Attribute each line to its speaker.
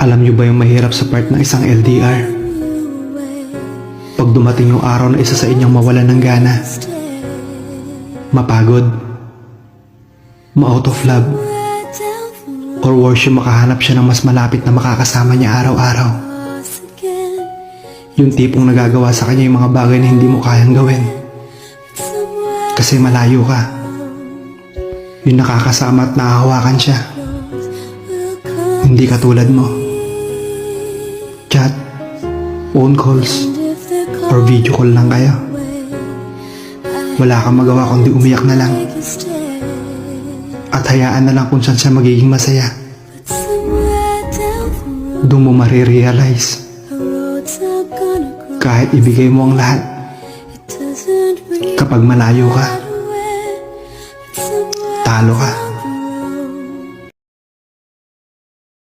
Speaker 1: Alam niyo ba yung mahirap sa part ng isang LDR? Pag dumating yung araw na isa sa inyong mawalan ng gana, mapagod, ma-out of love, or worse yung makahanap siya ng mas malapit na makakasama niya araw-araw. Yung tipong nagagawa sa kanya yung mga bagay na hindi mo kayang gawin. Kasi malayo ka. Yung nakakasama at nakahawakan siya. Hindi katulad mo. Chat, phone calls, or video call lang kayo. Wala kang magawa kundi umiyak na lang. At hayaan na lang kung saan siya magiging masaya. Doon mo marirealize. Kahit ibigay mo ang lahat, kapag malayo ka, talo ka.